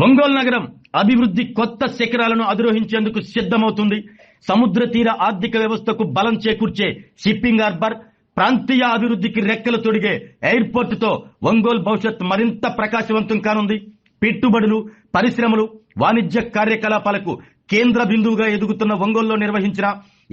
ఒంగోలు నగరం అభివృద్ధి కొత్త శిఖరాలను అధిరోహించేందుకు సిద్ధమవుతుంది. సముద్ర తీర ఆర్థిక వ్యవస్థకు బలం చేకూర్చే షిప్పింగ్ హార్బర్, ప్రాంతీయ అభివృద్ధికి రెక్కలు తొడిగే ఎయిర్పోర్ట్ తో ఒంగోలు భవిష్యత్ మరింత ప్రకాశవంతం కానుంది. పెట్టుబడులు, పరిశ్రమలు, వాణిజ్య కార్యకలాపాలకు కేంద్ర బిందువుగా ఎదుగుతున్న ఒంగోలులో నిర్వహించిన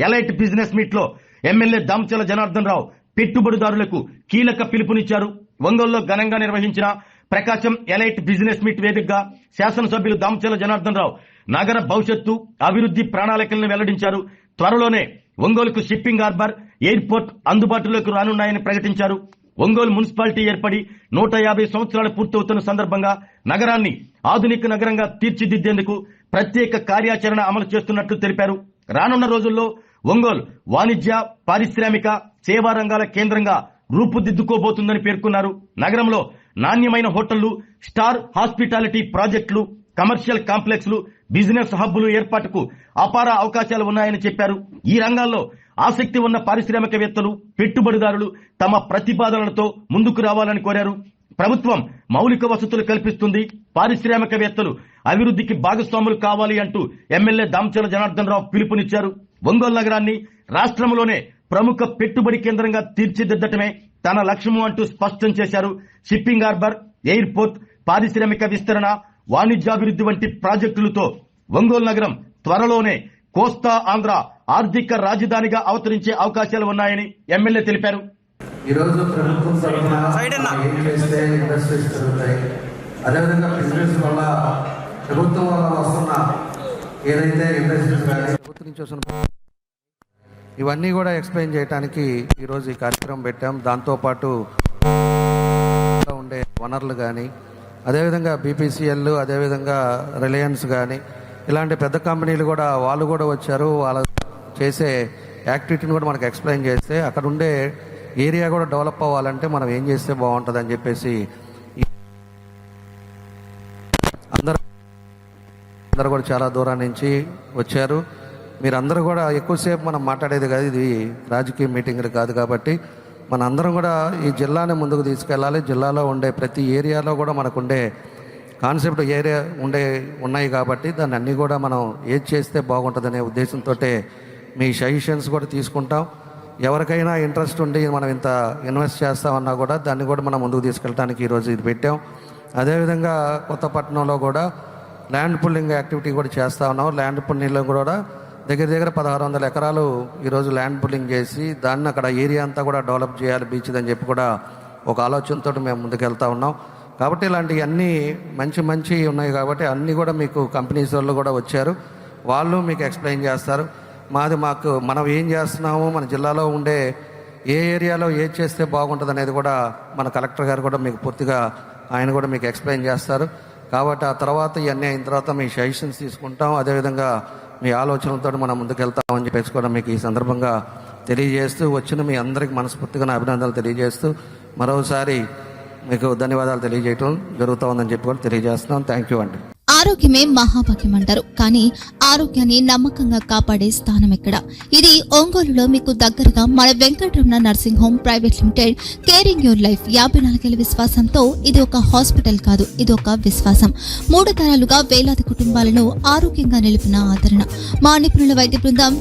ఎలైట్ బిజినెస్ మీట్ లో ఎమ్మెల్యే దామచల జనార్దన్ రావు పెట్టుబడిదారులకు కీలక పిలుపునిచ్చారు. ఒంగోలులో ఘనంగా నిర్వహించిన ప్రకాశం ఎలైట్ బిజినెస్ మీట్ వేదికగా శాసనసభ్యులు దామచల జనార్దన్ రావు నగర భవిష్యత్తు అభివృద్ధి ప్రణాళికలను వెల్లడించారు. త్వరలోనే ఒంగోలుకు షిప్పింగ్ హార్బర్, ఎయిర్పోర్ట్ అందుబాటులోకి రానున్నాయని ప్రకటించారు. ఒంగోలు మున్సిపాలిటీ ఏర్పడి 150 సంవత్సరాలు పూర్తవుతున్న సందర్భంగా నగరాన్ని ఆధునిక నగరంగా తీర్చిదిద్దేందుకు ప్రత్యేక కార్యాచరణ అమలు చేస్తున్నట్లు తెలిపారు. రానున్న రోజుల్లో ఒంగోలు వాణిజ్య, పారిశ్రామిక, సేవా రంగాల కేంద్రంగా రూపుదిద్దుకోబోతుందని పేర్కొన్నారు. నగరంలో నాణ్యమైన హోటళ్లు, స్టార్ హాస్పిటాలిటీ ప్రాజెక్టులు, కమర్షియల్ కాంప్లెక్స్లు, బిజినెస్ హబ్బులు ఏర్పాటుకు అపార అవకాశాలు ఉన్నాయని చెప్పారు. ఈ రంగాల్లో ఆసక్తి ఉన్న పారిశ్రామికవేత్తలు, పెట్టుబడిదారులు తమ ప్రతిపాదనలతో ముందుకు రావాలని కోరారు. ప్రభుత్వం మౌలిక వసతులు కల్పిస్తుంది, పారిశ్రామికవేత్తలు అభివృద్ధికి భాగస్వాములు కావాలి అంటూ ఎమ్మెల్యే దామచల జనార్దన్ రావు పిలుపునిచ్చారు. ఒంగోలు నగరాన్ని రాష్ట్రంలోనే ప్రముఖ పెట్టుబడి కేంద్రంగా తీర్చిదిద్దటమే తన లక్ష్యము అంటూ స్పష్టం చేశారు. షిప్పింగ్ హార్బర్, ఎయిర్పోర్ట్, పారిశ్రామిక విస్తరణ, వాణిజ్యాభివృద్ధి వంటి ప్రాజెక్టులతో ఒంగోలు నగరం త్వరలోనే కోస్తా ఆంధ్ర ఆర్థిక రాజధానిగా అవతరించే అవకాశాలు ఉన్నాయని ఎమ్మెల్యే తెలిపారు. ఈరోజు ప్రభుత్వం తరఫున ఏం చేస్తే ఇండస్ట్రీస్ జరుగుతాయి, అదేవిధంగా బిజినెస్ వల్ల ప్రభుత్వం వల్ల వస్తున్న ఏదైతే ఇండస్ట్రీస్ కానీ ప్రభుత్వం నుంచి వస్తున్న ఇవన్నీ కూడా ఎక్స్ప్లెయిన్ చేయడానికి ఈరోజు ఈ కార్యక్రమం పెట్టాం. దాంతోపాటు ఉండే వనరులు కానీ, అదేవిధంగా బీపీసీఎల్, అదేవిధంగా రిలయన్స్ కానీ ఇలాంటి పెద్ద కంపెనీలు కూడా వాళ్ళు కూడా వచ్చారు. వాళ్ళ చేసే యాక్టివిటీని కూడా మనకు ఎక్స్ప్లెయిన్ చేస్తే అక్కడ ఉండే ఏరియా కూడా డెవలప్ అవ్వాలంటే మనం ఏం చేస్తే బాగుంటుంది అని చెప్పేసి అందరూ కూడా చాలా దూరం నుంచి వచ్చారు. మీరందరూ కూడా ఎక్కువసేపు మనం మాట్లాడేది కాదు, ఇది రాజకీయ మీటింగ్లు కాదు. కాబట్టి మన అందరం కూడా ఈ జిల్లాని ముందుకు తీసుకెళ్ళాలి. జిల్లాలో ఉండే ప్రతి ఏరియాలో కూడా మనకు ఉండే కాన్సెప్ట్ ఏరియా ఉన్నాయి కాబట్టి దాన్ని అన్నీ కూడా మనం ఏది చేస్తే బాగుంటుందనే ఉద్దేశంతో మీ సజెషన్స్ కూడా తీసుకుంటాం. ఎవరికైనా ఇంట్రెస్ట్ ఉండి మనం ఇంత ఇన్వెస్ట్ చేస్తామన్నా కూడా దాన్ని కూడా మనం ముందుకు తీసుకెళ్ళడానికి ఈరోజు ఇది పెట్టాం. అదేవిధంగా కొత్తపట్నంలో కూడా ల్యాండ్ పుల్లింగ్ యాక్టివిటీ కూడా చేస్తూ ఉన్నాం. ల్యాండ్ పుల్లింగ్లో కూడా దగ్గర 1600 ఎకరాలు ఈరోజు ల్యాండ్ పుల్లింగ్ చేసి దాన్ని అక్కడ ఏరియా అంతా కూడా డెవలప్ చేయాలి బీచ్ అని చెప్పి కూడా ఒక ఆలోచనతో మేము ముందుకెళ్తా ఉన్నాం. కాబట్టి ఇలాంటివి అన్నీ మంచి ఉన్నాయి. కాబట్టి అన్నీ కూడా మీకు కంపెనీస్ వాళ్ళు కూడా వచ్చారు, వాళ్ళు మీకు ఎక్స్ప్లెయిన్ చేస్తారు. మనం ఏం చేస్తున్నాము, మన జిల్లాలో ఉండే ఏ ఏరియాలో ఏది చేస్తే బాగుంటుంది అనేది కూడా మన కలెక్టర్ గారు కూడా మీకు పూర్తిగా ఆయన కూడా మీకు ఎక్స్ప్లెయిన్ చేస్తారు. కాబట్టి ఆ తర్వాత ఇవన్నీ అయిన తర్వాత మీ సజెషన్స్ తీసుకుంటాం. అదేవిధంగా మీ ఆలోచనలతో మనం ముందుకెళ్తామని చెప్పేసి కూడా మీకు ఈ సందర్భంగా తెలియజేస్తూ, వచ్చిన మీ అందరికీ మనస్ఫూర్తిగా అభినందనలు తెలియజేస్తూ మరోసారి మీకు ధన్యవాదాలు తెలియజేయటం జరుగుతూ ఉందని చెప్పి కూడా తెలియజేస్తున్నాం. థ్యాంక్ యూ అండి. ఆరోగ్యమే మహాభాగ్యం అంటారు, కానీ ఆరోగ్యాన్ని నమ్మకంగా కాపాడే స్థానం ఎక్కడ? ఇది ఒంగోలులో మీకు దగ్గరగా మన Venkataramana nursing home private limited caring your life 54 ఏళ్ల విశ్వాసంతో ఇది ఒక హాస్పిటల్ కాదు, ఇది ఒక విశ్వాసం. 3 తరాలుగా వేలాది కుటుంబాలను ఆరోగ్యంగా నిలిపిన ఆదరణ. మా నిపుణుల వైద్య బృందం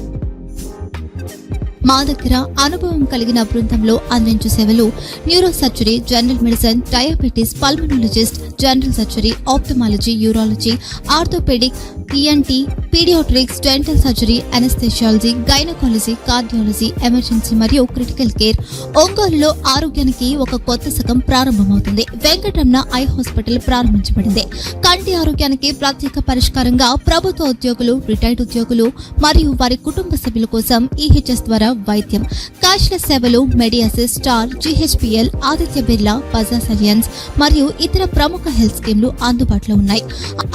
మా దగ్గర అనుభవం కలిగిన బృందంలో అందించే సేవలు neuro surgery, general medicine, diabetes, pulmonologist, general surgery, ophthalmology, urology, orthopaedic, ENT, paediatrics, dental surgery, anaesthesiology, gynaecology, cardiology, emergency మరియు క్రిటికల్ కేర్. ఒంగోలులో ఆరోగ్యానికి ఒక కొత్త శకం ప్రారంభమవుతుంది. వెంకటరమణ ఐ హాస్పిటల్ ప్రారంభించబడింది. కంటి ఆరోగ్యానికి ప్రత్యేక పరిష్కారంగా ప్రభుత్వ ఉద్యోగులు, రిటైర్డ్ ఉద్యోగులు మరియు వారి కుటుంబ సభ్యుల కోసం ఈహెచ్ఎస్ ద్వారా వైద్యం, క్యాష్లెస్ సేవలు, మెడియాసిస్, స్టార్, జీహెచ్పీఎల్, ఆదిత్య బిర్లా, బజాజ్ అలియన్స్ మరియు ఇతర ప్రముఖ హెల్త్ స్కీమ్లు అందుబాటులో ఉన్నాయి.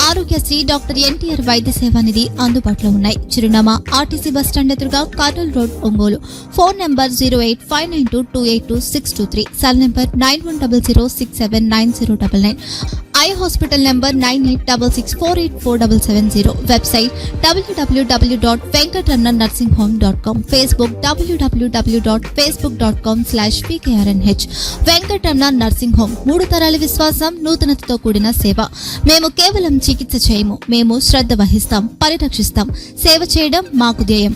ఆరోగ్యశ్రీ, డాక్టర్ ఎన్టీఆర్ వైద్య సేవా నిధి అందుబాటులో ఉన్నాయి. చిరునామా ఆర్టీసీ బస్టాండ్ ఎదురుగా, Kurnool road, Ongole. Phone number 08592282623, cell number 9100679099. Eye hospital number 9866484770. Website www.venkatramnanursingHome.com. Facebook www.facebook.com/pkrnh. Venkataramana nursing home, 3 తరాల విశ్వాసం, నూతనతతో కూడిన సేవ. మేము కేవలం చికిత్స చేయము, మేము శ్రద్ధ వహిస్తాం, పరిరక్షిస్తాం. సేవ చేయడం మాకు ధ్యేయం.